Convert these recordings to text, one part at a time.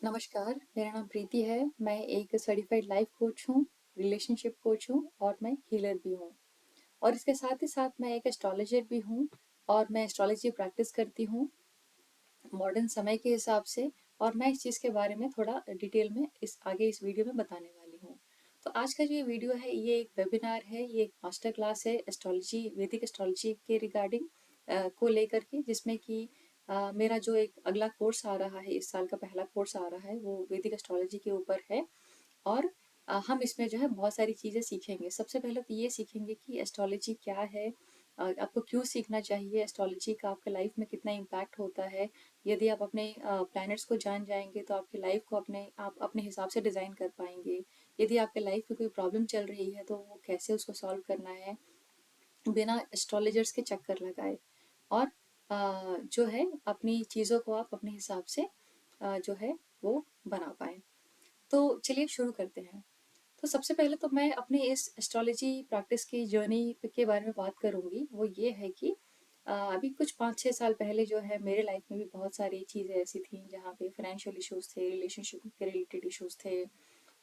नमस्कार, मेरा नाम प्रीति है। मैं एक सर्टिफाइड लाइफ कोच हूँ, रिलेशनशिप कोच हूँ और मैं हीलर भी हूँ। और इसके साथ ही साथ मैं एक एस्ट्रोलॉजर भी हूँ और मैं एस्ट्रोलॉजी प्रैक्टिस करती हूँ मॉडर्न समय के हिसाब से। और मैं इस चीज़ के बारे में थोड़ा डिटेल में इस वीडियो में बताने वाली हूँ। तो आज का जो ये वीडियो है, ये एक वेबिनार है, ये एक मास्टर क्लास है एस्ट्रोलॉजी, वैदिक एस्ट्रोलॉजी के रिगार्डिंग को लेकर के, जिसमें कि मेरा जो एक अगला कोर्स आ रहा है, इस साल का पहला कोर्स आ रहा है, वो वैदिक एस्ट्रोलॉजी के ऊपर है। और हम इसमें जो है बहुत सारी चीज़ें सीखेंगे। सबसे पहले तो ये सीखेंगे कि एस्ट्रोलॉजी क्या है, आपको क्यों सीखना चाहिए, एस्ट्रोलॉजी का आपके लाइफ में कितना इम्पैक्ट होता है। यदि आप अपने प्लैनेट्स को जान जाएंगे तो आपकी लाइफ को आप अपने हिसाब से डिज़ाइन कर पाएंगे। यदि आपके लाइफ में कोई प्रॉब्लम चल रही है तो वो कैसे उसको सॉल्व करना है बिना एस्ट्रोलॉजर्स के चक्कर लगाए। और जो है अपनी चीज़ों को आप अपने हिसाब से जो है वो बना पाएँ। तो चलिए शुरू करते हैं। तो सबसे पहले तो मैं अपनी इस एस्ट्रोलॉजी प्रैक्टिस की जर्नी के बारे में बात करूँगी। वो ये है कि अभी कुछ 5-6 साल पहले जो है मेरे लाइफ में भी बहुत सारी चीज़ें ऐसी थीं जहाँ पे फाइनेंशियल इश्यूज़ थे, रिलेशनशिप के रिलेटेड इश्यूज़ थे,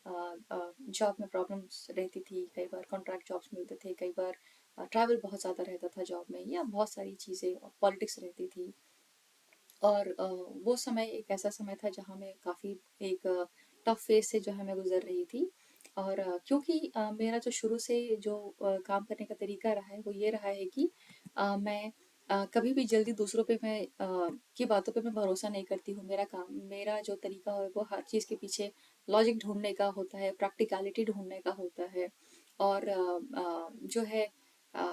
जॉब में प्रॉब्लम्स रहती थी, कई बार कॉन्ट्रैक्ट जॉब्स मिलते थे, कई बार ट्रैवल बहुत ज़्यादा रहता था जॉब में, या बहुत सारी चीज़ें, पॉलिटिक्स रहती थी। और वो समय एक ऐसा समय था जहाँ मैं काफ़ी एक टफ फेज से जो है मैं गुजर रही थी। और क्योंकि मेरा जो शुरू से जो काम करने का तरीका रहा है वो ये रहा है कि मैं कभी भी जल्दी दूसरों पे मैं की बातों पे मैं भरोसा नहीं करती हूँ। मेरा जो तरीका है वो हर चीज़ के पीछे लॉजिक ढूंढने का होता है, प्रैक्टिकलिटी ढूंढने का होता है। और जो है अ,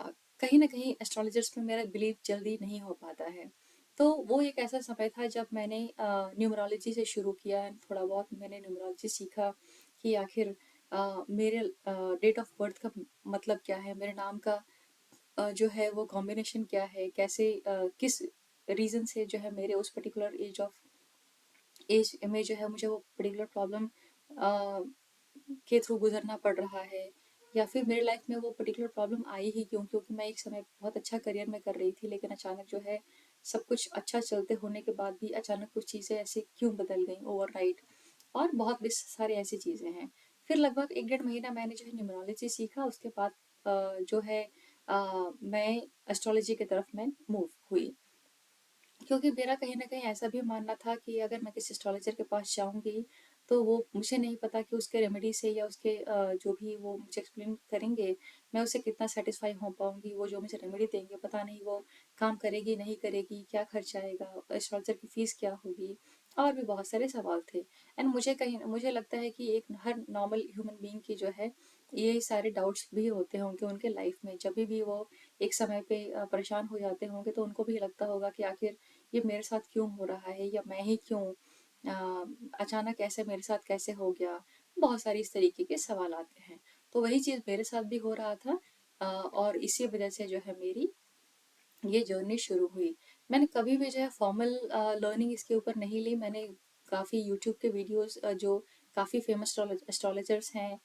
कहीं ना कहीं एस्ट्रोलॉजर्स में मेरा बिलीव जल्दी नहीं हो पाता है। तो वो एक ऐसा समय था जब मैंने न्यूमरोलॉजी से शुरू किया। थोड़ा बहुत मैंने न्यूमरोलॉजी सीखा कि आखिर मेरे डेट ऑफ बर्थ का मतलब क्या है, मेरे नाम का जो है वो कॉम्बिनेशन क्या है, कैसे किस रीज़न से जो है मेरे उस पर्टिकुलर एज में जो है मुझे वो पर्टिकुलर प्रॉब्लम के थ्रू गुजरना पड़ रहा है, या फिर मेरे लाइफ में वो पर्टिकुलर प्रॉब्लम आई ही क्यों, क्योंकि मैं एक समय बहुत अच्छा करियर में कर रही थी, लेकिन अचानक जो है सब कुछ अच्छा चलते होने के बाद भी अचानक कुछ चीज़ें ऐसे क्यों बदल गई ओवरनाइट। और बहुत भी सारी ऐसी चीज़ें हैं। फिर लगभग 1 डेढ़ महीना मैंने जो है न्यूमरोलॉजी सीखा। उसके बाद जो है मैं एस्ट्रोलॉजी की तरफ मैं मूव हुई, क्योंकि मेरा कहीं न कहीं ऐसा भी मानना था कि अगर मैं किसी एस्ट्रोलॉजर के पास जाऊँगी, तो वो मुझे नहीं पता कि उसके रेमेडी से या उसके जो भी वो मुझे एक्सप्लेन करेंगे, मैं उससे कितना सैटिस्फाई हो पाऊँगी। वो जो मुझे रेमेडी देंगे, पता नहीं वो काम करेगी, नहीं करेगी, क्या खर्च आएगा, एस्ट्रोलॉजर की फ़ीस क्या होगी, और भी बहुत सारे सवाल थे। एंड मुझे लगता है कि एक हर नॉर्मल ह्यूमन बीइंग की जो है, ये सारे डाउट्स भी होते होंगे उनके लाइफ में। जब भी वो एक समय पे परेशान हो जाते होंगे, तो उनको भी लगता होगा कि आखिर ये मेरे साथ क्यों हो रहा है, या मैं ही क्यों अचानक ऐसे मेरे साथ कैसे हो गया। बहुत सारी इस तरीके के सवाल आते हैं। तो वही चीज़ मेरे साथ भी हो रहा था। और इसी वजह से जो है मेरी ये जर्नी शुरू हुई। मैंने कभी भी जो है फॉर्मल लर्निंग इसके ऊपर नहीं ली। मैंने काफ़ी यूट्यूब के वीडियोस जो काफ़ी फेमस एस्ट्रोलॉजर्स हैं,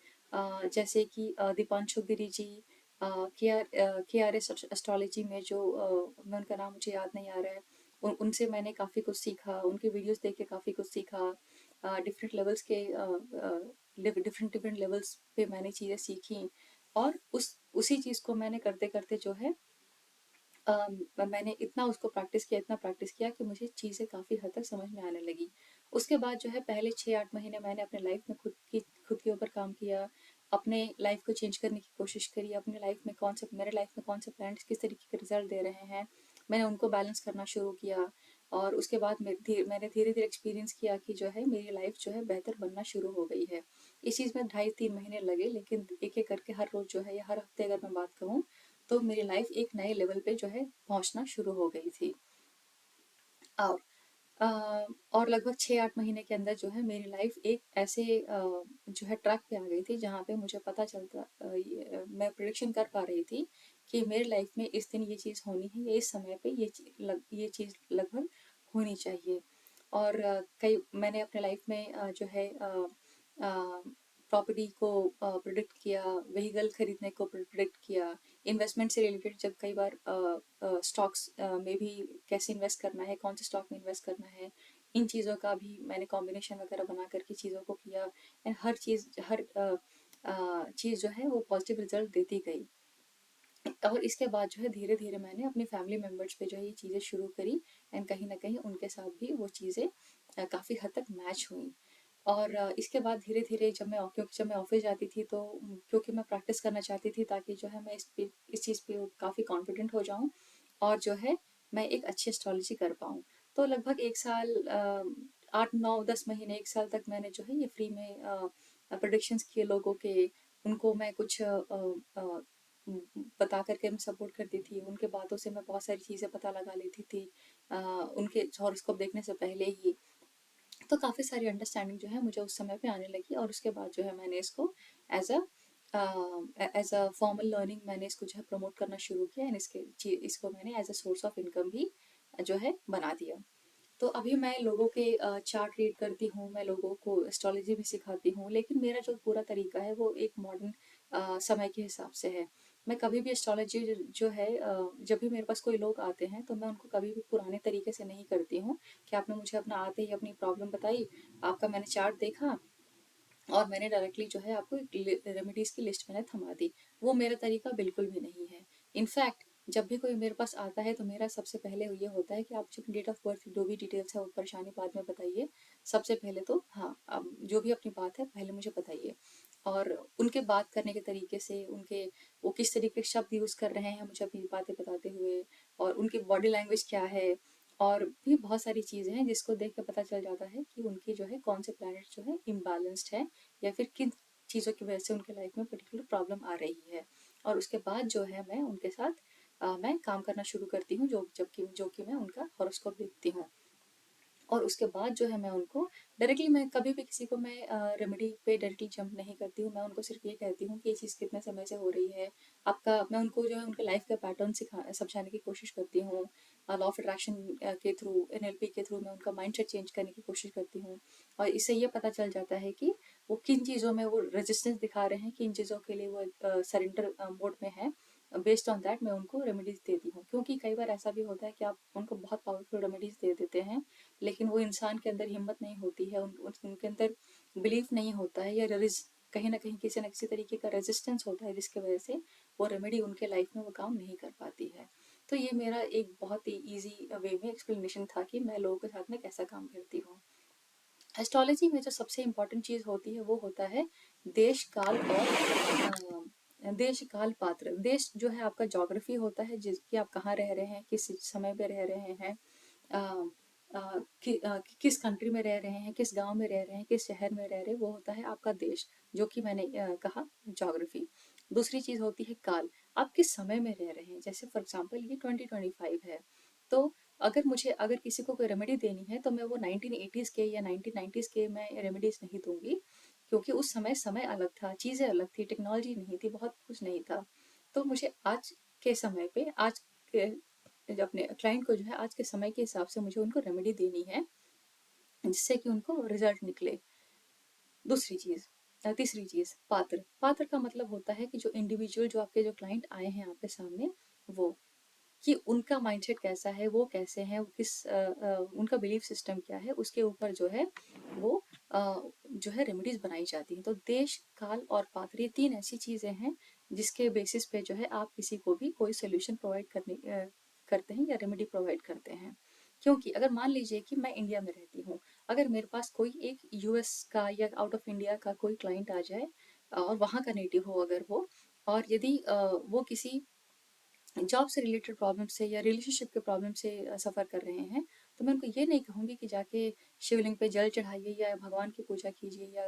जैसे कि दीपांशु गिरी जी, के आर एस एस्ट्रोलॉजी में जो मैं उनका नाम मुझे याद नहीं आ रहा है, उनसे मैंने काफ़ी कुछ सीखा, उनके वीडियोस देख के काफ़ी कुछ सीखा। डिफरेंट लेवल्स के डिफरेंट डिफरेंट लेवल्स पे मैंने चीज़ें सीखी। और उसी चीज़ को मैंने करते करते जो है मैंने इतना प्रैक्टिस किया कि मुझे चीज़ें काफ़ी हद तक समझ में आने लगी। उसके बाद जो है पहले 6-8 महीने मैंने अपने लाइफ में खुद के ऊपर काम किया, अपने लाइफ को चेंज करने की कोशिश करी। अपने लाइफ में मेरे लाइफ में कौन से प्लान्स किस तरीके के रिजल्ट दे रहे हैं, मैंने उनको बैलेंस करना शुरू किया। और उसके बाद मैंने धीरे धीरे एक्सपीरियंस किया कि जो है मेरी लाइफ जो है बेहतर बनना शुरू हो गई है। इस चीज़ में 2.5-3 महीने लगे, लेकिन एक एक करके हर रोज़ जो है या हर हफ्ते अगर मैं बात कहूँ, तो मेरी लाइफ एक नए लेवल पे जो है पहुंचना शुरू हो गई थी। और अ, और लगभग 6-8 महीने के अंदर जो है मेरी लाइफ एक ऐसे जो है ट्रैक पे आ गई थी जहाँ पे मुझे पता चलता, मैं प्रिडिक्शन कर पा रही थी कि मेरी लाइफ में इस दिन ये चीज़ होनी है, या इस समय पे ये चीज़ लगभग होनी चाहिए। और कई मैंने अपने लाइफ में जो है प्रॉपर्टी को प्रिडिक्ट किया, व्हीकल खरीदने को प्रिडिक्ट किया, इन्वेस्टमेंट से रिलेटेड जब कई बार स्टॉक्स में भी कैसे इन्वेस्ट करना है, कौन से स्टॉक में इन्वेस्ट करना है, इन चीज़ों का भी मैंने कॉम्बिनेशन वगैरह बना करके चीज़ों को किया एंड हर चीज़ जो है वो पॉजिटिव रिजल्ट देती गई। और इसके बाद जो है धीरे धीरे मैंने अपनी फैमिली मेम्बर्स पे जो है ये चीज़ें शुरू करी एंड कहीं ना कहीं उनके साथ भी वो चीज़ें काफ़ी हद तक मैच हुई। और इसके बाद धीरे धीरे क्योंकि जब मैं ऑफिस जाती थी तो क्योंकि मैं प्रैक्टिस करना चाहती थी ताकि जो है मैं इस चीज़ पे काफ़ी कॉन्फिडेंट हो जाऊँ और जो है मैं एक अच्छी एस्ट्रोलॉजी कर पाऊँ। तो लगभग 1 साल 8 9 10 महीने 1 साल तक मैंने जो है ये फ्री में प्रोडिक्शंस किए लोगों के। उनको मैं कुछ बता करके मैं सपोर्ट करती थी, उनके बातों से मैं बहुत सारी चीज़ें पता लगा लेती थी उनके हॉरोस्कोप देखने से पहले ही। तो काफ़ी सारी अंडरस्टैंडिंग जो है मुझे उस समय पे आने लगी और उसके बाद जो है मैंने इसको एज अ फॉर्मल लर्निंग मैंने इसको जो है प्रमोट करना शुरू किया एंड इसको मैंने as a source of income भी जो है बना दिया। तो अभी मैं लोगों के चार्ट रीड करती हूँ, मैं लोगों को एस्ट्रोलॉजी भी सिखाती हूँ, लेकिन मेरा जो पूरा तरीका है वो एक मॉडर्न समय के हिसाब से है। मैं कभी भी एस्ट्रोलॉजी जो है जब भी मेरे पास कोई लोग आते हैं तो मैं उनको कभी भी पुराने तरीके से नहीं करती हूँ कि आपने मुझे अपना आते ही अपनी प्रॉब्लम बताई, आपका मैंने चार्ट देखा और मैंने डायरेक्टली जो है आपको एक रेमेडीज की लिस्ट मैंने थमा दी। वो मेरा तरीका बिल्कुल भी नहीं है। इनफैक्ट जब भी कोई मेरे पास आता है तो मेरा सबसे पहले ये होता है कि आप जो डेट ऑफ बर्थ जो भी डिटेल्स है वो परेशानी बाद में बताइए। सबसे पहले तो हाँ, अब जो भी अपनी बात है पहले मुझे बताइए। और उनके बात करने के तरीके से उनके वो किस तरीके के शब्द यूज़ कर रहे हैं मुझे अपनी बातें बताते हुए, और उनकी बॉडी लैंग्वेज क्या है, और भी बहुत सारी चीज़ें हैं जिसको देख के पता चल जाता है कि उनकी जो है कौन से प्लैनेट जो है इम्बैलेंस्ड है या फिर किन चीज़ों की वजह से उनके लाइफ में पर्टिकुलर प्रॉब्लम आ रही है। और उसके बाद जो है मैं उनके साथ मैं काम करना शुरू करती हूँ जो कि मैं उनका हॉरोस्कोप देखती हूँ। और उसके बाद जो है मैं उनको डायरेक्टली, मैं कभी भी किसी को मैं रेमेडी पे डायरेक्टली जंप नहीं करती हूँ। मैं उनको सिर्फ ये कहती हूँ कि ये चीज़ कितने समय से हो रही है आपका। मैं उनको जो है उनके लाइफ का पैटर्न समझाने की कोशिश करती हूँ। लॉ ऑफ अट्रैक्शन के थ्रू, एनएलपी के थ्रू मैं उनका माइंडसेट चेंज करने की कोशिश करती हूँ। और इससे ये पता चल जाता है कि वो किन चीज़ों में वो रेजिस्टेंस दिखा रहे हैं, किन चीज़ों के लिए वो सरेंडर मोड में है। बेस्ड ऑन दैट मैं उनको रेमेडीज देती हूँ, क्योंकि कई बार ऐसा भी होता है कि आप उनको बहुत पावरफुल रेमेडीज दे देते हैं लेकिन वो इंसान के अंदर हिम्मत नहीं होती है, उनके अंदर बिलीफ नहीं होता है, या कहीं ना किसी तरीके का रेजिस्टेंस होता है जिसकी वजह से वो रेमेडी उनके लाइफ में वो काम नहीं कर पाती है। तो ये मेरा एक बहुत ही ईजी वे में एक्सप्लेनेशन था कि मैं लोगों के साथ में कैसा काम करती हूँ। एस्ट्रोलॉजी में जो सबसे इम्पोर्टेंट चीज़ होती है वो होता है देश काल और देश काल पात्र। देश जो है आपका ज्योग्राफी होता है, जिसकी आप कहाँ रह रहे हैं, किस समय पे रह रहे हैं, किस कंट्री में रह रहे हैं, किस गांव में रह रहे हैं, किस शहर में रह रहे हैं, वो होता है आपका देश, जो कि मैंने कहा ज्योग्राफी। दूसरी चीज़ होती है काल, आप किस समय में रह रहे हैं। जैसे फॉर एग्जांपल ये 2025 है, तो अगर किसी को कोई रेमेडी देनी है तो मैं वो 1980s के या 1990s के मैं रेमेडीज नहीं दूंगी, क्योंकि उस समय समय अलग था, चीज़ें अलग थी, टेक्नोलॉजी नहीं थी, बहुत कुछ नहीं था। तो मुझे आज के समय पे जो अपने क्लाइंट को जो है आज के समय के हिसाब से मुझे उनको रेमेडी देनी है जिससे कि उनको रिजल्ट निकले। तीसरी चीज पात्र। पात्र का मतलब होता है कि जो इंडिविजुअल, जो आपके जो क्लाइंट आए हैं आपके सामने, वो कि उनका माइंडसेट कैसा है, वो कैसे हैं, वो उनका बिलीफ सिस्टम क्या है, उसके ऊपर जो है वो जो है रेमेडीज बनाई जाती हैं। तो देश काल और पात्र, ये तीन ऐसी चीजें हैं जिसके बेसिस पे जो है आप किसी को भी कोई सोल्यूशन करते हैं या रेमेडी प्रोवाइड करते हैं। क्योंकि अगर मान लीजिए कि मैं इंडिया में रहती हूँ, अगर मेरे पास कोई एक यूएस का या आउट ऑफ इंडिया का कोई क्लाइंट आ जाए और वहाँ का नेटिव हो अगर वो, और यदि वो किसी जॉब से रिलेटेड प्रॉब्लम से या रिलेशनशिप के प्रॉब्लम से सफ़र कर रहे हैं, तो मैं उनको ये नहीं कहूँगी कि जाके शिवलिंग पे जल चढ़ाइए या भगवान की पूजा कीजिए या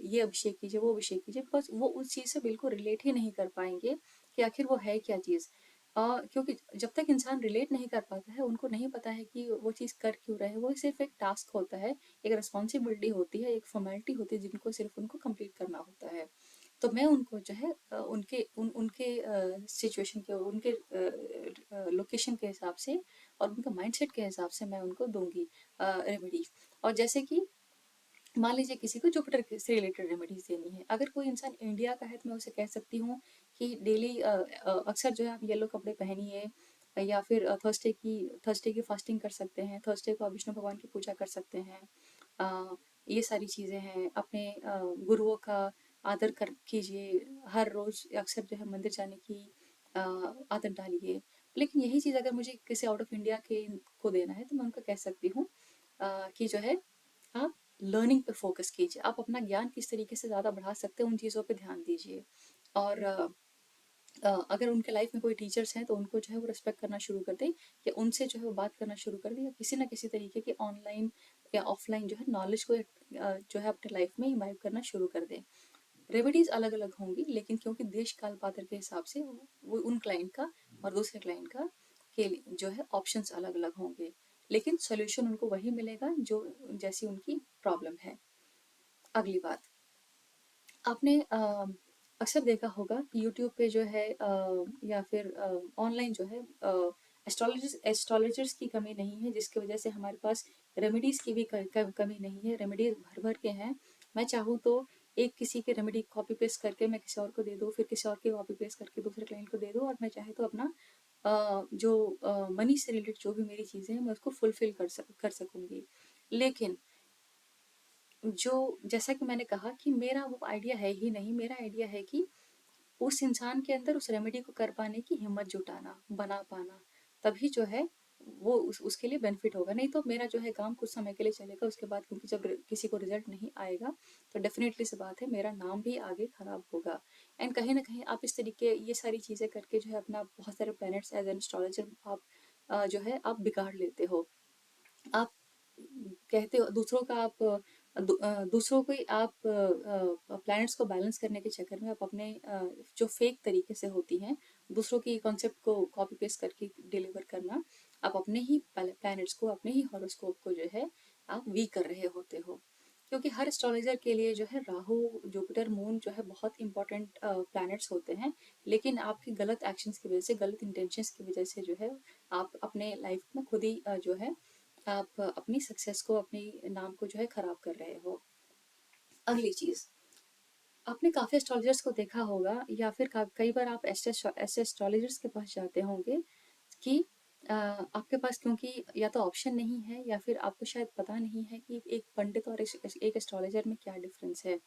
ये अभिषेक कीजिए, वो अभिषेक कीजिए, बिकॉज वो उस चीज़ से बिल्कुल रिलेट ही नहीं कर पाएंगे कि आखिर वो है क्या चीज़। क्योंकि जब तक इंसान रिलेट नहीं कर पाता है, उनको नहीं पता है कि वो चीज़ कर क्यों रहे हैं। वो सिर्फ एक टास्क होता है, एक रिस्पॉन्सिबिलिटी होती है, एक फॉर्मेलिटी होती है जिनको सिर्फ उनको कंप्लीट करना होता है। तो मैं उनको जो है उनके सिचुएशन के, उनके लोकेशन के हिसाब से और उनका माइंडसेट के हिसाब से मैं उनको दूंगी रेमेडी। और जैसे कि मान लीजिए किसी को जुपिटर से रिलेटेड रेमेडीज देनी है, अगर कोई इंसान इंडिया का है तो मैं उसे कह सकती हूँ कि डेली अक्सर जो है आप येलो कपड़े पहनिए या फिर थर्सडे की फास्टिंग कर सकते हैं, थर्सडे को आप विष्णु भगवान की पूजा कर सकते हैं। ये सारी चीज़ें हैं। अपने गुरुओं का आदर कर कीजिए, हर रोज़ अक्सर जो है मंदिर जाने की आदत डालिए। लेकिन यही चीज़ अगर मुझे किसी आउट ऑफ इंडिया के को देना है तो मैं उनको कह सकती हूँ कि जो है आप लर्निंग पे फोकस कीजिए। आप अपना ज्ञान किस तरीके से ज़्यादा बढ़ा सकते हैं उन चीज़ों पे ध्यान दीजिए। और अगर उनके लाइफ में कोई टीचर्स हैं तो उनको जो है वो रिस्पेक्ट करना शुरू कर दें, या उनसे जो है वो बात करना शुरू कर दें, या किसी ना किसी तरीके के ऑनलाइन या ऑफलाइन जो है नॉलेज को जो है अपने लाइफ में इम्बाइब करना शुरू कर दें। रेमेडीज अलग अलग होंगी, लेकिन क्योंकि देश काल पात्र के हिसाब से वो उन क्लाइंट का और दूसरे क्लाइंट का के लिए जो है ऑप्शंस अलग अलग होंगे, लेकिन सोल्यूशन उनको वही मिलेगा जो जैसी उनकी प्रॉब्लम है। अगली बात, आपने अक्सर देखा होगा कि यूट्यूब पे जो है या फिर ऑनलाइन जो है एस्ट्रोलॉजर्स की कमी नहीं है, जिसकी वजह से हमारे पास रेमेडीज़ की भी कमी नहीं है। रेमेडीज भर भर के हैं। मैं चाहूँ तो एक किसी की रेमेडी कॉपी पेस्ट करके मैं किसी और को दे दूँ, फिर किसी और की कॉपी पेस्ट करके दूसरे क्लाइंट को दे दूँ, और मैं चाहे तो अपना जो मनी से रिलेटेड जो भी मेरी चीज़ें हैं मैं उसको फुलफिल कर सकूँगी। लेकिन जो जैसा कि मैंने कहा कि मेरा वो आइडिया है ही नहीं। मेरा आइडिया है कि उस इंसान के अंदर उस रेमेडी को कर पाने की हिम्मत जुटाना, बना पाना, तभी जो है वो उसके लिए बेनिफिट होगा। नहीं तो मेरा जो है काम कुछ समय के लिए चलेगा, उसके बाद क्योंकि जब किसी को रिजल्ट नहीं आएगा तो डेफिनेटली सी बात है मेरा नाम भी आगे खराब होगा। एंड कहीं ना कहीं आप इस तरीके ये सारी चीज़ें करके जो है अपना बहुत सारे प्लैनेट्स एज एन एस्ट्रोलॉजर आप जो है आप बिगाड़ लेते हो। आप कहते हो दूसरों का आप दूसरों को ही आप प्लैनेट्स को बैलेंस करने के चक्कर में आप अपने जो फेक तरीके से होती हैं दूसरों की कॉन्सेप्ट को कॉपी पेस्ट करके डिलीवर करना, आप अपने ही प्लैनेट्स को, अपने ही हॉरोस्कोप को जो है आप वीक कर रहे होते हो। क्योंकि हर एस्ट्रोलॉजर के लिए जो है राहु, जुपिटर, मून जो है बहुत इंपॉर्टेंट प्लैनेट्स होते हैं, लेकिन आपकी गलत एक्शंस की वजह से, गलत इंटेंशंस की वजह से जो है आप अपने लाइफ में खुद ही जो है आप अपनी सक्सेस को, अपनी नाम को जो है खराब कर रहे हो। अगली चीज, आपने काफी एस्ट्रोलॉजर्स को देखा होगा, या फिर कई बार आप ऐसे ऐसे एस्ट्रोलॉजर्स के पास जाते होंगे कि आपके पास क्योंकि या तो ऑप्शन नहीं है, या फिर आपको शायद पता नहीं है कि एक पंडित और एक एस्ट्रोलॉजर में क्या डिफरेंस है।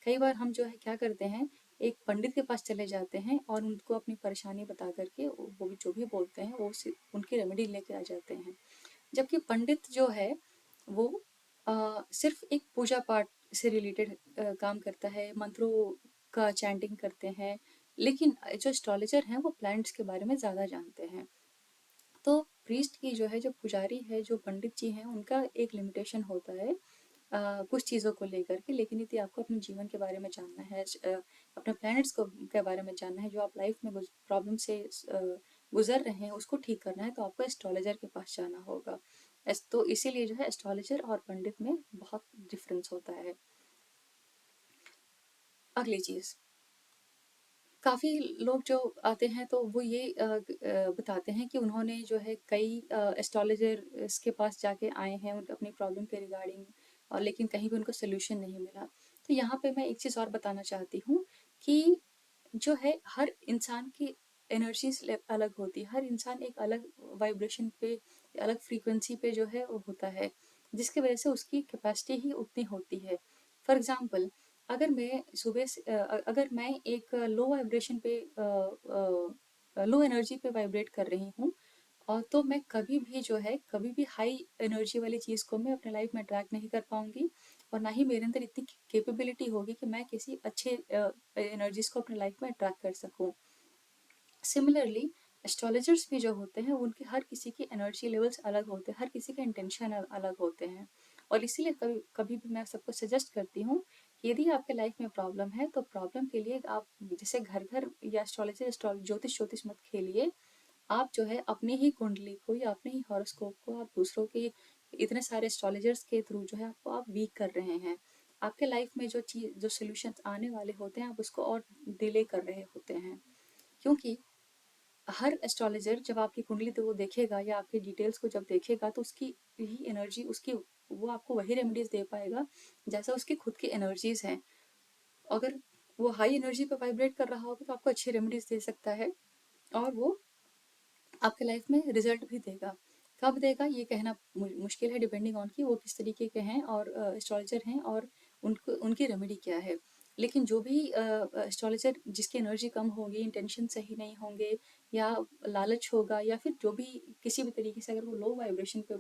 कई बार हम जो है क्या करते हैं, एक पंडित के पास चले जाते हैं और उनको अपनी परेशानी बता करके वो भी जो भी बोलते हैं वो उनकी रेमेडी लेके आ जाते हैं। जबकि पंडित जो है वो सिर्फ एक पूजा पाठ से रिलेटेड काम करता है, मंत्रों का चैंटिंग करते हैं, लेकिन जो एस्ट्रोलॉजर हैं वो प्लैनेट्स के बारे में ज़्यादा जानते हैं। तो प्रीस्ट की जो है, जो पुजारी है, जो पंडित जी हैं, उनका एक लिमिटेशन होता है कुछ चीज़ों को लेकर के। लेकिन यदि आपको अपने जीवन के बारे में जानना है, अपने प्लैनेट्स को के बारे में जानना है, जो आप लाइफ में प्रॉब्लम से गुजर रहे हैं उसको ठीक करना है, तो आपको एस्ट्रोलॉजर के पास जाना होगा। तो इसीलिए जो है एस्ट्रोलॉजर और पंडित में बहुत डिफरेंस होता है। अगली चीज़, काफ़ी लोग जो आते हैं तो वो ये बताते हैं कि उन्होंने जो है कई एस्ट्रोलॉजर के पास जाके आए हैं उनके अपनी प्रॉब्लम के रिगार्डिंग, और लेकिन कहीं भी उनको सोल्यूशन नहीं मिला। तो यहाँ पे मैं एक चीज़ और बताना चाहती हूँ कि जो है हर इंसान की एनर्जीज अलग होती है। हर इंसान एक अलग वाइब्रेशन पे, अलग फ्रीक्वेंसी पे जो है वो होता है, जिसकी वजह से उसकी कैपेसिटी ही उतनी होती है। फॉर एग्जांपल, अगर मैं एक लो वाइब्रेशन पे, लो एनर्जी पे वाइब्रेट कर रही हूँ, और तो मैं कभी भी जो है, कभी भी हाई एनर्जी वाली चीज़ को मैं अपने लाइफ में अट्रैक्ट नहीं कर पाऊंगी, और ना ही मेरे अंदर इतनी कैपेबिलिटी होगी कि मैं किसी अच्छे एनर्जीज को अपने लाइफ में अट्रैक्ट कर सकूं। सिमिलरली एस्ट्रोलॉजर्स भी जो होते हैं उनके हर किसी की एनर्जी लेवल्स अलग होते हैं, हर किसी के इंटेंशन अलग होते हैं। और इसीलिए कभी कभी भी मैं सबको सजेस्ट करती हूँ कि यदि आपके लाइफ में प्रॉब्लम है तो प्रॉब्लम के लिए आप जैसे घर घर या एस्ट्रोलॉजर ज्योतिष ज्योतिष मत खेलिए। आप जो है अपनी ही कुंडली को या अपने ही हॉरोस्कोप को आप दूसरों के इतने सारे एस्ट्रोलॉजर्स के थ्रू जो है आपको आप वीक कर रहे हैं। आपके लाइफ में जो चीज, जो सोल्यूशन आने वाले होते हैं, आप उसको और डिले कर रहे होते हैं। क्योंकि हर एस्ट्रोलॉजर जब आपकी कुंडली तो वो देखेगा या आपके डिटेल्स को जब देखेगा तो उसकी ही एनर्जी, उसकी वो आपको वही रेमेडीज दे पाएगा जैसा उसकी खुद की एनर्जीज हैं। अगर वो हाई एनर्जी पे वाइब्रेट कर रहा होगा तो आपको अच्छी रेमेडीज दे सकता है, और वो आपके लाइफ में रिजल्ट भी देगा। कब देगा ये कहना मुश्किल है, डिपेंडिंग ऑन कि वो किस तरीके के हैं और एस्ट्रोलॉजर हैं और उनको उनकी रेमेडी क्या है। लेकिन जो भी एस्ट्रोलॉजर जिसकी एनर्जी कम होगी, इंटेंशन सही नहीं होंगे, या लालच होगा, या फिर जो भी किसी भी तरीके से अगर वो लो वाइब्रेशन पे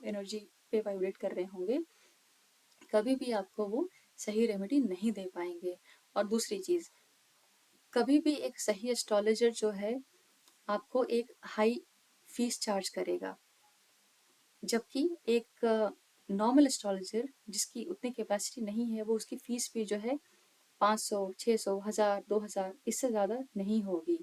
एनर्जी पे वाइब्रेट कर रहे होंगे, कभी भी आपको वो सही रेमेडी नहीं दे पाएंगे। और दूसरी चीज, कभी भी एक सही एस्ट्रोलॉजर जो है आपको एक हाई फीस चार्ज करेगा, जबकि एक नॉर्मल एस्ट्रोलॉजर जिसकी उतनी कैपेसिटी नहीं है, वो उसकी फीस भी जो है 500, 600, 1000, 2000 इससे ज़्यादा नहीं होगी।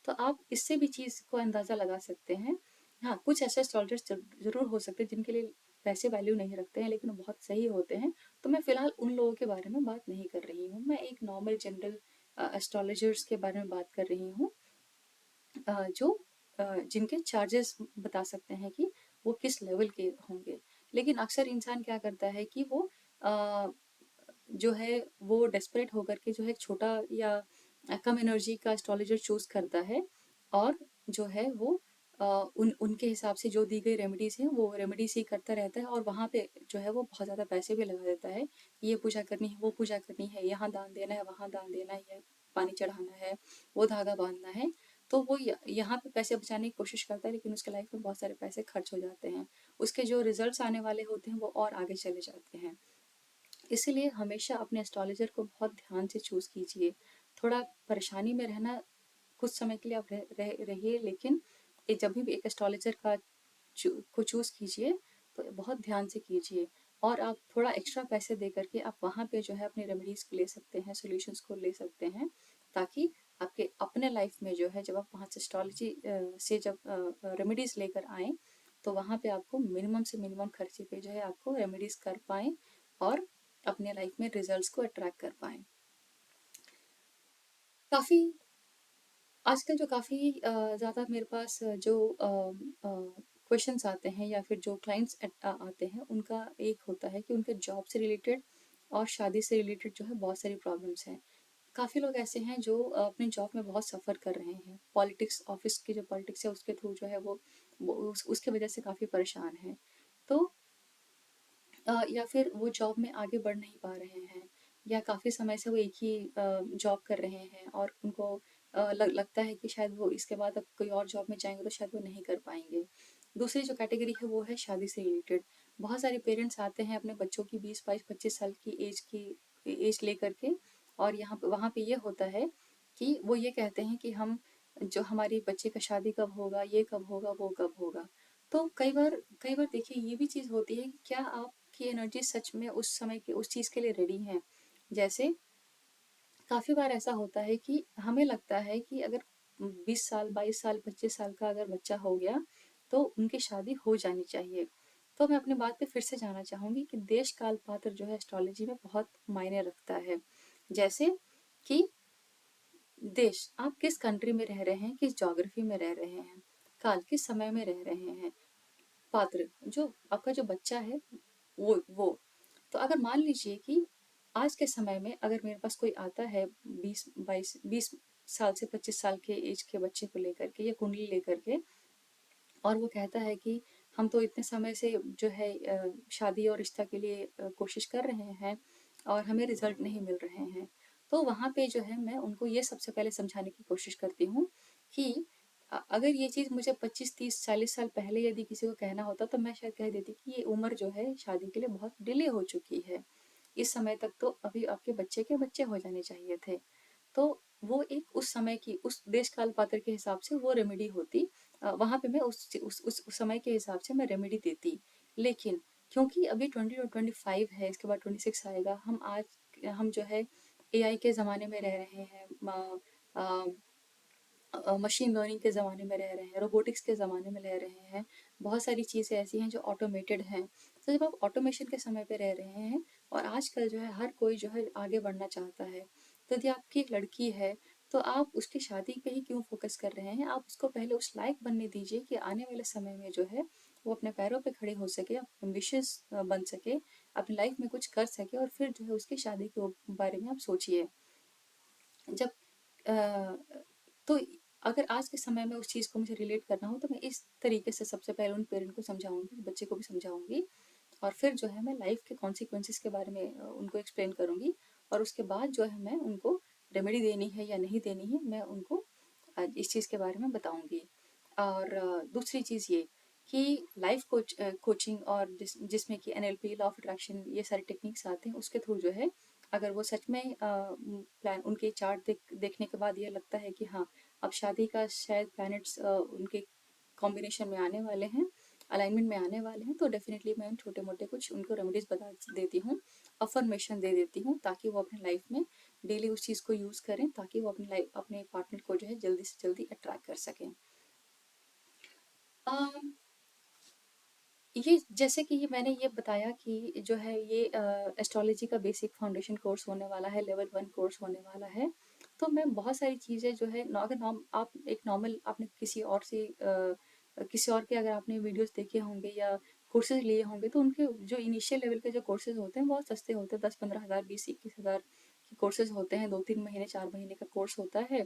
तो आप इससे भी चीज़ को अंदाज़ा लगा सकते हैं। हाँ, कुछ ऐसे एस्ट्रोलॉजर्स ज़रूर हो सकते हैं जिनके लिए पैसे वैल्यू नहीं रखते हैं, लेकिन वो बहुत सही होते हैं। तो मैं फ़िलहाल उन लोगों के बारे में बात नहीं कर रही हूँ, मैं एक नॉर्मल जनरल एस्ट्रोलॉजर्स के बारे में बात कर रही हूँ, जो जिनके चार्जेस बता सकते हैं कि वो किस लेवल के होंगे। लेकिन अक्सर इंसान क्या करता है कि वो अ, जो है वो डेस्परेट होकर के जो है छोटा या कम एनर्जी का एस्ट्रोलॉजर चूज करता है, और जो है वो उनके हिसाब से जो दी गई रेमेडीज हैं वो रेमेडीज ही करता रहता है, और वहाँ पे जो है वो बहुत ज़्यादा पैसे भी लगा देता है। ये पूजा करनी है, वो पूजा करनी है, यहाँ दान देना है, वहाँ दान देना है, ये पानी चढ़ाना है, वो धागा बांधना है। तो वो यहाँ पे पैसे बचाने की कोशिश करता है, लेकिन उसके लाइफ में बहुत सारे पैसे खर्च हो जाते हैं। उसके जो रिजल्ट्स आने वाले होते हैं वो और आगे चले जाते हैं। इसीलिए हमेशा अपने एस्ट्रोलॉजर को बहुत ध्यान से चूज कीजिए। थोड़ा परेशानी में रहना कुछ समय के लिए आप रहिए, लेकिन जब भी एक एस्ट्रोलॉजर को चूज कीजिए तो बहुत ध्यान से कीजिए। और आप थोड़ा एक्स्ट्रा पैसे दे करके आप वहाँ पे जो है अपनी रेमेडीज ले सकते हैं, सोल्यूशंस को ले सकते हैं, ताकि आपके अपने लाइफ में जो है जब आप वहाँ से एस्ट्रोलॉजी से जब रेमेडीज लेकर आए, तो वहाँ पे आपको मिनिमम से मिनिमम खर्चे पे जो है आपको रेमेडीज कर पाएँ और अपने लाइफ में रिजल्ट्स को अट्रैक्ट कर पाएँ। काफ़ी आजकल जो काफ़ी ज़्यादा मेरे पास जो क्वेश्चंस आते हैं या फिर जो क्लाइंट्स आते हैं, उनका एक होता है कि उनके जॉब से रिलेटेड और शादी से रिलेटेड जो है बहुत सारी प्रॉब्लम्स हैं। काफ़ी लोग ऐसे हैं जो अपने जॉब में बहुत सफ़र कर रहे हैं, पॉलिटिक्स, ऑफिस की जो पॉलिटिक्स है उसके थ्रू जो है वो उसके वजह से काफ़ी परेशान हैं। तो या फिर वो जॉब में आगे बढ़ नहीं पा रहे हैं, या काफ़ी समय से वो एक ही जॉब कर रहे हैं और उनको लगता है कि शायद वो इसके बाद अब कोई और जॉब में जाएंगे तो शायद वो नहीं कर पाएंगे। दूसरी जो कैटेगरी है वो है शादी से रिलेटेड। बहुत सारे पेरेंट्स आते हैं अपने बच्चों की 20, 22, 25 साल की एज लेकर के, और यहाँ पे वहाँ पे ये होता है कि वो ये कहते हैं कि हम जो हमारी बच्चे का शादी कब होगा, ये कब होगा, वो कब होगा। तो कई बार देखिए ये भी चीज़ होती है कि क्या आपकी एनर्जी सच में उस समय के उस चीज़ के लिए रेडी है। जैसे काफ़ी बार ऐसा होता है कि हमें लगता है कि अगर 20 साल, 22 साल, 25 साल का अगर बच्चा हो गया तो उनकी शादी हो जानी चाहिए। तो मैं अपनी बात पे फिर से जाना चाहूँगी कि देश काल पात्र जो है एस्ट्रोलॉजी में बहुत मायने रखता है। जैसे कि देश, आप किस कंट्री में रह रहे हैं, किस ज्योग्राफी में रह रहे हैं, काल किस समय में रह रहे हैं, पात्र जो आपका जो बच्चा है वो। तो अगर मान लीजिए कि आज के समय में अगर मेरे पास कोई आता है 20 साल से 25 साल के एज के बच्चे को लेकर के या कुंडली लेकर के, और वो कहता है कि हम तो इतने समय से जो है शादी और रिश्ता के लिए कोशिश कर रहे हैं और हमें रिजल्ट नहीं मिल रहे हैं। तो वहाँ पे जो है मैं उनको ये सबसे पहले समझाने की कोशिश करती हूँ कि अगर ये चीज़ मुझे 25, 30, 40 साल पहले यदि किसी को कहना होता तो मैं शायद कह देती कि ये उम्र जो है शादी के लिए बहुत डिले हो चुकी है। इस समय तक तो अभी आपके बच्चे के बच्चे हो जाने चाहिए थे। तो वो एक उस समय की उस देश काल पात्र के हिसाब से वो रेमेडी होती। वहाँ पे मैं उस समय के हिसाब से मैं रेमेडी देती। लेकिन क्योंकि अभी 20 और 25 है, इसके बाद 26 आएगा, हम जो है एआई के ज़माने में रह रहे हैं, मशीन लर्निंग के ज़माने में रह रहे हैं, रोबोटिक्स के ज़माने में रह रहे हैं। बहुत सारी चीज़ें ऐसी हैं जो ऑटोमेटेड हैं। तो जब आप ऑटोमेशन के समय पे रह रहे हैं और आजकल जो है हर कोई जो है आगे बढ़ना चाहता है, तो यदि आपकी एक लड़की है तो आप उसकी शादी पे ही क्यों फोकस कर रहे हैं? आप उसको पहले उस लायक बनने दीजिए कि आने वाले समय में जो है वो अपने पैरों पे खड़े हो सके, एम्बिशियस बन सके, अपनी लाइफ में कुछ कर सके, और फिर जो है उसकी शादी के बारे में आप सोचिए। जब अ, तो अगर आज के समय में उस चीज़ को मुझे रिलेट करना हो तो मैं इस तरीके से सबसे पहले उन पेरेंट को समझाऊँगी, बच्चे को भी समझाऊँगी, और फिर जो है मैं लाइफ के कॉन्सिक्वेंसेस के बारे में उनको एक्सप्लेन करूँगी, और उसके बाद जो है मैं उनको रेमेडी देनी है या नहीं देनी है मैं उनको इस चीज़ के बारे में बताऊँगी। और दूसरी चीज़ ये कि लाइफ कोचिंग और जिसमें कि एनएलपी, लॉ ऑफ अट्रैक्शन, ये सारे टेक्निक्स आते हैं, उसके थ्रू जो है अगर वो सच में प्लान उनके चार्ट देखने के बाद ये लगता है कि हाँ अब शादी का शायद प्लैनेट्स उनके कॉम्बिनेशन में आने वाले हैं, अलाइनमेंट में आने वाले हैं, तो डेफिनेटली मैं छोटे मोटे कुछ उनको रेमेडीज बता देती हूँ, अफर्मेशन दे देती हूँ, ताकि वो अपने लाइफ में डेली उस चीज़ को यूज़ करें, ताकि वो अपनी लाइफ अपने पार्टनर को जो है जल्दी से जल्दी अट्रैक्ट कर सकें। अम, ये जैसे कि ये मैंने ये बताया कि जो है ये एस्ट्रोलॉजी का बेसिक फाउंडेशन कोर्स होने वाला है, लेवल 1 कोर्स होने वाला है। तो मैं बहुत सारी चीज़ें जो है अगर आप एक नॉर्मल आपने किसी और के अगर आपने वीडियोस देखे होंगे या कोर्सेज लिए होंगे, तो उनके जो इनिशियल लेवल के जो कोर्सेज होते हैं बहुत सस्ते होते हैं, 10-15 हज़ार, 20-21 हज़ार के कोर्सेज होते हैं, 2-3 महीने 4 महीने का कोर्स होता है।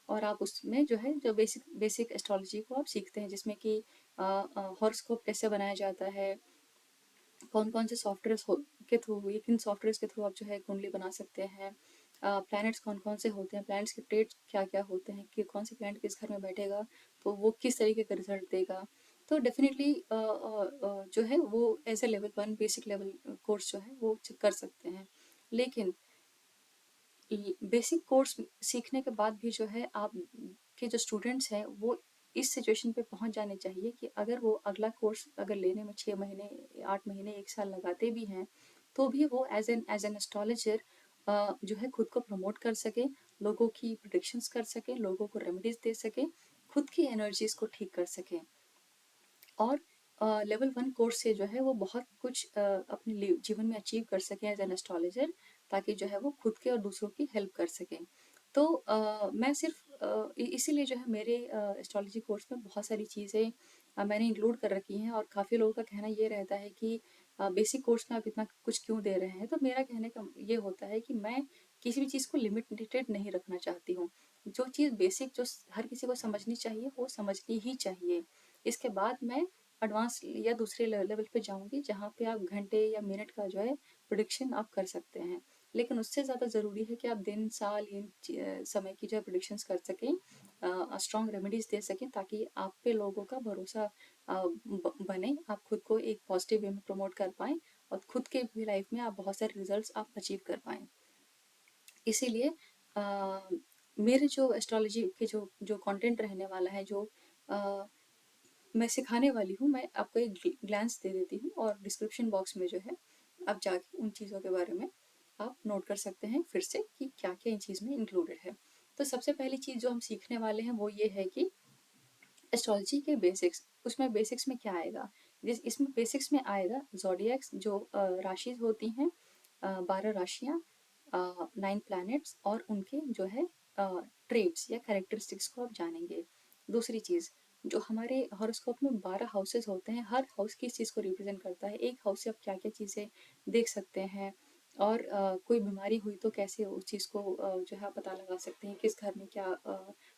और आप उसमें जो है जो बेसिक बेसिक एस्ट्रोलॉजी को आप सीखते हैं, जिसमें कि हॉरोस्कोप कैसे बनाया जाता है, कौन कौन से के थ्रू, ये किन सॉफ्टवेयर के थ्रू आप जो है कुंडली बना सकते हैं, प्लैनेट्स कौन कौन से होते हैं, प्लैनेट्स के ट्रेड्स क्या क्या होते हैं, कि कौन से प्लैनेट किस घर में बैठेगा तो वो किस तरीके का रिजल्ट देगा। तो डेफिनेटली जो है वो as a level 1 basic level course जो है वो कर सकते हैं। लेकिन बेसिक कोर्स सीखने के बाद भी जो है आप के जो स्टूडेंट्स हैं वो इस सिचुएशन पे पहुंच जाने चाहिए कि अगर वो अगला कोर्स अगर लेने में 6 महीने, 8 महीने, 1 साल लगाते भी हैं, तो भी वो एज एन एस्ट्रोलॉजर जो है खुद को प्रमोट कर सके, लोगों की प्रिडिक्शंस कर सके, लोगों को रेमेडीज दे सके, खुद की एनर्जीज को ठीक कर सके। और लेवल 1 कोर्स से जो है वो बहुत कुछ अपने जीवन में अचीव कर सकें एज एन एस्ट्रोलॉजर, ताकि जो है वो खुद के और दूसरों की हेल्प कर सकें। तो मैं सिर्फ इसीलिए जो है मेरे एस्ट्रोलॉजी कोर्स में बहुत सारी चीज़ें मैंने इंक्लूड कर रखी हैं, और काफ़ी लोगों का कहना ये रहता है कि बेसिक कोर्स में आप इतना कुछ क्यों दे रहे हैं। तो मेरा कहने का ये होता है कि मैं किसी भी चीज़ को लिमिटेड नहीं रखना चाहती हूँ। जो चीज़ बेसिक जो हर किसी को समझनी चाहिए वो समझनी ही चाहिए। इसके बाद मैं एडवांस या दूसरे लेवल पे जाऊँगी, जहाँ पे आप घंटे या मिनट का जो है प्रेडिक्शन आप कर सकते हैं। लेकिन उससे ज़्यादा ज़रूरी है कि आप दिन, साल, इन समय की जो है प्रेडिक्शंस कर सकें, स्ट्रॉन्ग रेमेडीज दे सकें, ताकि आप पे लोगों का भरोसा बने, आप खुद को एक पॉजिटिव वे में प्रमोट कर पाएँ, और खुद के भी लाइफ में आप बहुत सारे रिजल्ट्स आप अचीव कर पाएँ। इसीलिए मेरे जो एस्ट्रोलॉजी के जो कंटेंट रहने वाला है, जो अ, मैं सिखाने वाली हूँ, मैं आपको एक ग्लैंस दे देती हूँ, और डिस्क्रिप्शन बॉक्स में जो है आप जाके उन चीज़ों के बारे में आप नोट कर सकते हैं फिर से कि क्या क्या इन चीज़ में इंक्लूडेड है। तो सबसे पहली चीज़ जो हम सीखने वाले हैं वो ये है कि एस्ट्रोलॉजी के बेसिक्स। उसमें बेसिक्स में क्या आएगा, जिस इसमें बेसिक्स में आएगा ज़ोडिएक्स, जो राशि होती हैं, 12 राशियाँ, 9 प्लैनेट्स, और उनके जो है ट्रेड्स या कैरेक्टरिस्टिक्स को आप जानेंगे। दूसरी चीज़, जो हमारे हॉरोस्कोप में 12 हाउसेस होते हैं, हर हाउस किस चीज़ को रिप्रेजेंट करता है, एक हाउस से आप क्या क्या चीज़ें देख सकते हैं, और कोई बीमारी हुई तो कैसे उस चीज़ को जो है आप पता लगा सकते हैं, किस घर में क्या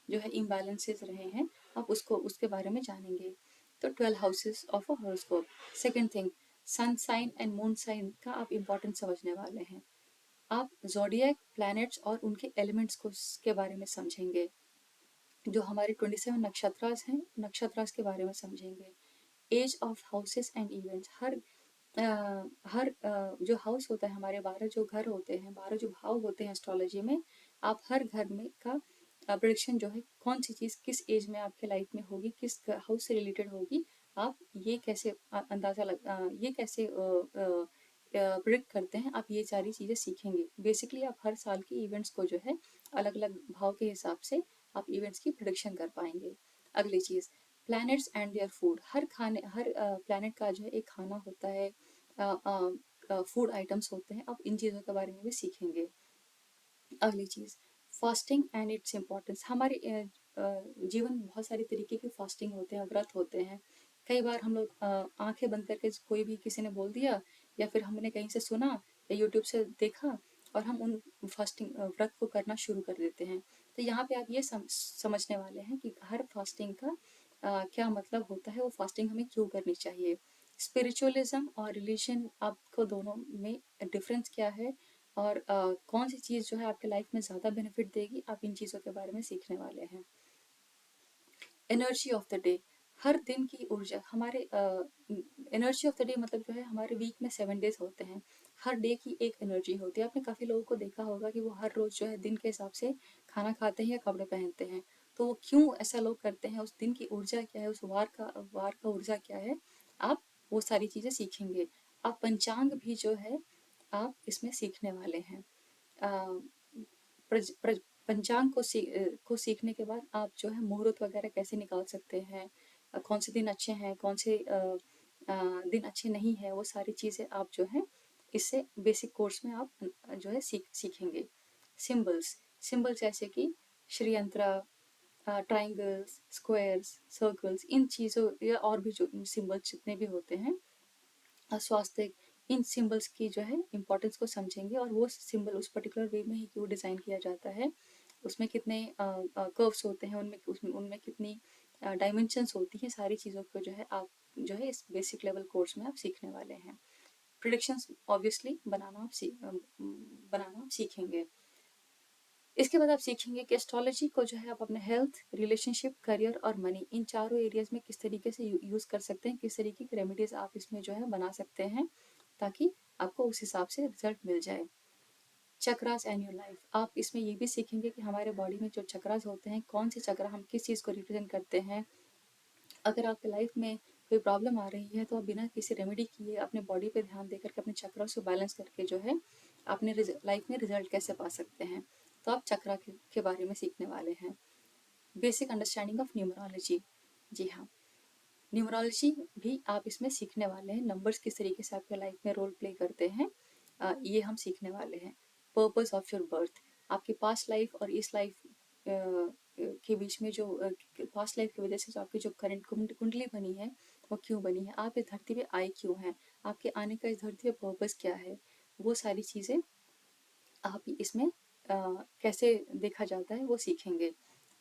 जो है इम्बैलेंसेस रहे हैं, आप उसको उसके बारे में जानेंगे। तो 12 houses of a horoscope. Second thing, sun sign and moon sign का आप इम्पोर्टेंस समझने वाले हैं। आप ज़ोडिएक, प्लैनेट्स और उनके एलिमेंट्स को के बारे में समझेंगे। जो हमारे 27 नक्षत्रास हैं, नक्षत्रास के बारे में समझेंगे। Age of houses and events, हर जो हाउस होता है, हमारे 12 जो घर होते हैं, 12 जो भाव होते हैं एस्ट्रोलॉजी में, आप हर घर में का प्रेडिक्शन जो है, कौन सी चीज़ किस एज में आपके लाइफ में होगी, किस हाउस से रिलेटेड होगी, आप ये कैसे ये कैसे प्रिडिक्ट करते हैं, आप ये सारी चीज़ें सीखेंगे। बेसिकली आप हर साल के इवेंट्स को जो है अलग अलग भाव के हिसाब से आप इवेंट्स की प्रिडिक्शन कर पाएंगे। अगली चीज़, प्लैनेट्स एंड देयर फूड। हर प्लैनेट का जो है एक खाना होता है, फूड आइटम्स होते हैं, आप इन चीज़ों के बारे में भी सीखेंगे। अगली चीज़, फास्टिंग एंड इट्स इम्पोर्टेंस। हमारे जीवन में बहुत सारी तरीके की फास्टिंग होते हैं, व्रत होते हैं। कई बार हम लोग आंखें बंद करके, कोई भी किसी ने बोल दिया या फिर हमने कहीं से सुना या यूट्यूब से देखा, और हम उन फास्टिंग व्रत को करना शुरू कर देते हैं। तो यहाँ पे आप ये समझने वाले हैं कि हर फास्टिंग का क्या मतलब होता है, वो फास्टिंग हमें क्यों करनी चाहिए। स्पिरिचुअलिज्म और रिलीजन आपको दोनों में डिफरेंस क्या है, और कौन सी चीज़ जो है आपके लाइफ में ज़्यादा बेनिफिट देगी, आप इन चीज़ों के बारे में सीखने वाले हैं। एनर्जी ऑफ द डे, हर दिन की ऊर्जा हमारे एनर्जी ऑफ द डे मतलब जो है हमारे वीक में 7 डेज होते हैं, हर डे की एक एनर्जी होती है। आपने काफ़ी लोगों को देखा होगा कि वो हर रोज़ जो है दिन के हिसाब से खाना खाते हैं या कपड़े पहनते हैं। तो वो क्यों ऐसा लोग करते हैं, उस दिन की ऊर्जा क्या है, उस वार का ऊर्जा क्या है, आप वो सारी चीज़ें सीखेंगे। आप पंचांग भी जो है आप इसमें सीखने वाले हैं। प्रज, प्रज, पंचांग को सीखने के बाद आप जो है मुहूर्त वगैरह कैसे निकाल सकते हैं, कौन से दिन अच्छे हैं, कौन से दिन अच्छे नहीं है, वो सारी चीज़ें आप जो है इससे बेसिक कोर्स में आप जो है सीखेंगे। सिंबल्स, सिंबल्स जैसे कि श्रीयंत्र, ट्राइंगल्स, स्क्वायर्स, सर्कल्स, इन चीज़ों या और भी जो सिंबल्स जितने भी होते हैं, स्वास्थ्य, इन सिंबल्स की जो है इम्पोर्टेंस को समझेंगे, और वो सिंबल उस पर्टिकुलर वे में ही क्यों डिज़ाइन किया जाता है, उसमें कितने कर्व्स होते हैं, उनमें उनमें कितनी डायमेंशंस होती हैं, सारी चीज़ों को जो है आप जो है इस बेसिक लेवल कोर्स में आप सीखने वाले हैं। प्रिडिक्शंस ऑब्वियसली बनाना आप सीखेंगे। इसके बाद आप सीखेंगे कि एस्ट्रोलॉजी को जो है आप अपने हेल्थ, रिलेशनशिप, करियर और मनी, इन चारों एरियाज में किस तरीके से यूज़ कर सकते हैं, किस तरीके की रेमेडीज आप इसमें जो है बना सकते हैं ताकि आपको उस हिसाब से रिजल्ट मिल जाए। चक्रास एंड योर लाइफ, आप इसमें ये भी सीखेंगे कि हमारे बॉडी में जो चक्रास होते हैं, कौन से चक्र हम किस चीज़ को रिप्रेजेंट करते हैं। अगर आपके लाइफ में कोई प्रॉब्लम आ रही है तो आप बिना किसी रेमेडी किए अपने बॉडी पे ध्यान देकर के अपने चक्रास को बैलेंस करके जो है अपने लाइफ में रिजल्ट कैसे पा सकते हैं। तो आप चक्रा के बारे में सीखने वाले हैं। बेसिक अंडरस्टैंडिंग ऑफ न्यूमरोलॉजी, जी हाँ, न्यूमरोलॉजी भी आप इसमें सीखने वाले हैं। नंबर्स किस तरीके से आपके लाइफ में रोल प्ले करते हैं, ये हम सीखने वाले हैं। पर्पस ऑफ योर बर्थ, आपकी पास्ट लाइफ और इस लाइफ के बीच में जो पास्ट लाइफ की वजह से जो आपकी जो करंट कुंडली बनी है वो क्यों बनी है, आप इस धरती पे आए क्यों हैं, आपके आने का इस धरती पे पर्पस क्या है, वो सारी चीज़ें आप इसमें कैसे देखा जाता है वो सीखेंगे।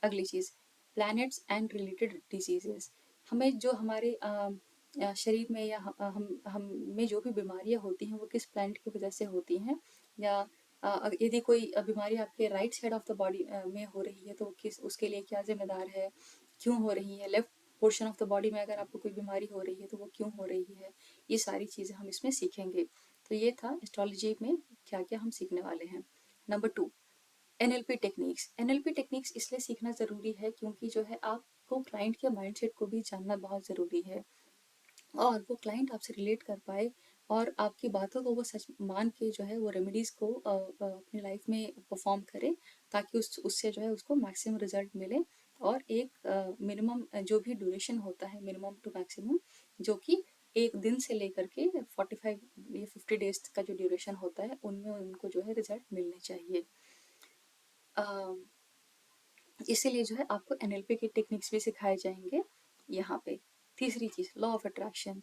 अगली चीज़, प्लैनेट्स एंड रिलेटेड डिजीजेस, हमें जो हमारे शरीर में या हम में जो भी बीमारियां होती हैं वो किस प्लैनेट की वजह से होती हैं, या यदि कोई बीमारी आपके right side of the body में हो रही है तो किस उसके लिए क्या जिम्मेदार है, क्यों हो रही है। Left portion of the body में अगर आपको कोई बीमारी हो रही है तो वो क्यों हो रही है, ये सारी चीज़ें हम इसमें सीखेंगे। तो ये था एस्ट्रोलॉजी में क्या क्या हम सीखने वाले हैं। Number 2, NLP techniques. NLP techniques इसलिए सीखना ज़रूरी है क्योंकि जो है आपको क्लाइंट के माइंडसेट को भी जानना बहुत ज़रूरी है, और वो क्लाइंट आपसे रिलेट कर पाए और आपकी बातों को वो सच मान के जो है वो रेमेडीज़ को अपनी लाइफ में परफॉर्म करे, ताकि उससे जो है उसको मैक्सिमम रिजल्ट मिले। और एक मिनिमम जो भी ड्यूरेशन होता है, मिनिमम टू मैक्सिमम, जो कि एक दिन से लेकर के 45 या 50 डेज का जो ड्यूरेशन होता है, उनमें उनको जो है रिजल्ट मिलने चाहिए। इसीलिए जो है आपको एनएलपी की टेक्निक्स भी सिखाए जाएंगे यहाँ पे। तीसरी चीज़, law of attraction.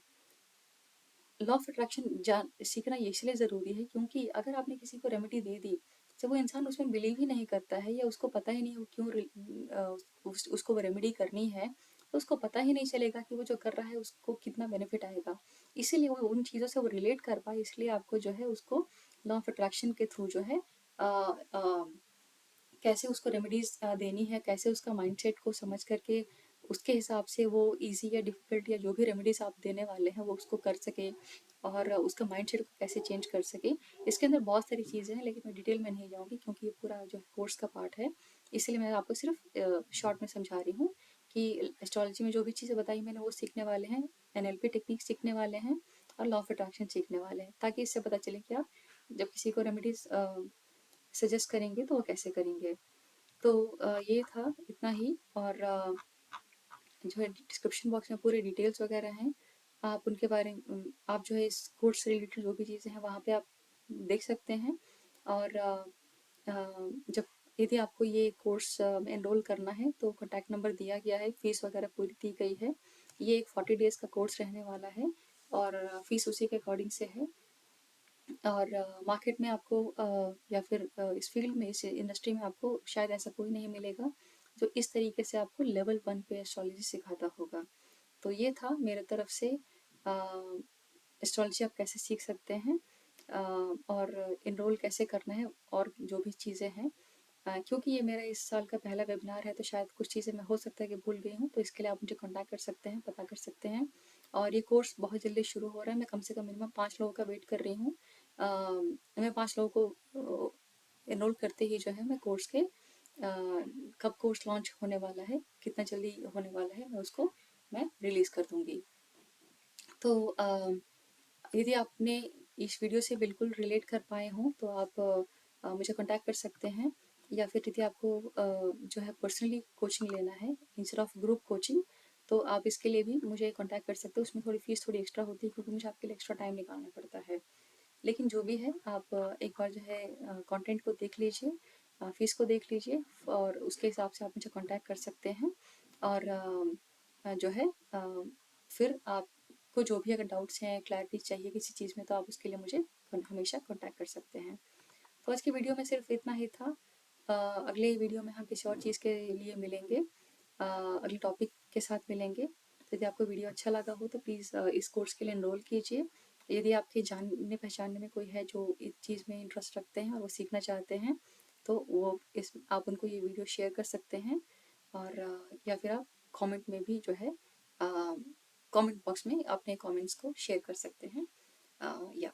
Law of attraction सीखना ये इसलिए ज़रूरी है क्योंकि अगर आपने किसी को रेमेडी दे दी, जब वो इंसान उसमें बिलीव ही नहीं करता है या उसको पता ही नहीं वो क्यों उसको वो रेमेडी करनी है, तो उसको पता ही नहीं चलेगा कि वो जो कर रहा है उसको कितना बेनिफिट आएगा। इसीलिए वो उन चीज़ों से वो रिलेट कर पाए, इसलिए आपको जो है उसको लॉ ऑफ अट्रैक्शन के थ्रू जो है कैसे उसको रेमेडीज देनी है, कैसे उसका माइंडसेट को समझ करके उसके हिसाब से वो इजी या डिफिकल्ट या जो भी रेमेडीज आप देने वाले हैं वो उसको कर सके, और उसका माइंडसेट को कैसे चेंज कर सके। इसके अंदर बहुत सारी चीज़ें हैं लेकिन मैं डिटेल में नहीं जाऊँगी क्योंकि ये पूरा जो कोर्स का पार्ट है, इसलिए मैं आपको सिर्फ शॉर्ट में समझा रही हूँ कि एस्ट्रोलॉजी में जो भी चीज़ें बताई मैंने वो सीखने वाले हैं, एनएलपी टेक्निक सीखने वाले हैं, और लॉ ऑफ अट्रैक्शन सीखने वाले हैं, ताकि इससे पता चले कि आप जब किसी को रेमेडीज सजेस्ट करेंगे तो वो कैसे करेंगे। तो ये था इतना ही, और जो है डिस्क्रिप्शन बॉक्स में पूरे डिटेल्स वगैरह हैं, आप उनके बारे में आप जो है इस कोर्स से रिलेटेड जो भी चीज़ें हैं वहाँ पे आप देख सकते हैं। और जब यदि आपको ये कोर्स में एनरोल करना है तो कॉन्टैक्ट नंबर दिया गया है, फीस वगैरह पूरी दी गई है। ये एक 40 डेज़ का कोर्स रहने वाला है और फीस उसी के अकॉर्डिंग से है। और मार्केट में आपको या फिर इस फील्ड में, इस इंडस्ट्री में आपको शायद ऐसा कोई नहीं मिलेगा जो इस तरीके से आपको लेवल 1 पे एस्ट्रोलॉजी सिखाता होगा। तो ये था मेरे तरफ से एस्ट्रोलॉजी आप कैसे सीख सकते हैं, और इनरोल कैसे करना है, और जो भी चीज़ें हैं। क्योंकि ये मेरा इस साल का पहला वेबिनार है तो शायद कुछ चीज़ें मैं हो सकता है कि भूल गई हूँ, तो इसके लिए आप मुझे कॉन्टैक्ट कर सकते हैं, पता कर सकते हैं। और ये कोर्स बहुत जल्दी शुरू हो रहा है, मैं कम से कम मिनिमम 5 लोगों का वेट कर रही हूँ। मैं 5 लोगों को एनरोल करते ही जो है मैं कोर्स के कब कोर्स लॉन्च होने वाला है, कितना जल्दी होने वाला है, मैं रिलीज़ कर दूँगी। तो यदि आपने इस वीडियो से बिल्कुल रिलेट कर पाए हों तो आप मुझे कांटेक्ट कर सकते हैं, या फिर यदि आपको जो है पर्सनली कोचिंग लेना है इंस्टेड ऑफ ग्रुप कोचिंग, तो आप इसके लिए भी मुझे कांटेक्ट कर सकते हो। उसमें थोड़ी फीस थोड़ी एक्स्ट्रा होती है क्योंकि मुझे आपके लिए एक्स्ट्रा टाइम निकालना पड़ता है। लेकिन जो भी है आप एक बार जो है कंटेंट को देख लीजिए, फीस को देख लीजिए, और उसके हिसाब से आप मुझे कांटेक्ट कर सकते हैं। और जो है फिर आपको जो भी अगर डाउट्स हैं, क्लैरिटी चाहिए किसी चीज़ में, तो आप उसके लिए मुझे हमेशा कांटेक्ट कर सकते हैं। तो आज की वीडियो में सिर्फ इतना ही था। अगले वीडियो में हम किसी और चीज़ के लिए मिलेंगे, अगले टॉपिक के साथ मिलेंगे। तो यदि आपको वीडियो अच्छा लगा हो तो प्लीज़ इस कोर्स के लिए एनरोल कीजिए। यदि आपके जानने पहचानने में कोई है जो इस चीज़ में इंटरेस्ट रखते हैं और वो सीखना चाहते हैं, तो वो इस आप उनको ये वीडियो शेयर कर सकते हैं। और या फिर आप कमेंट में भी जो है कमेंट बॉक्स में अपने कमेंट्स को शेयर कर सकते हैं। या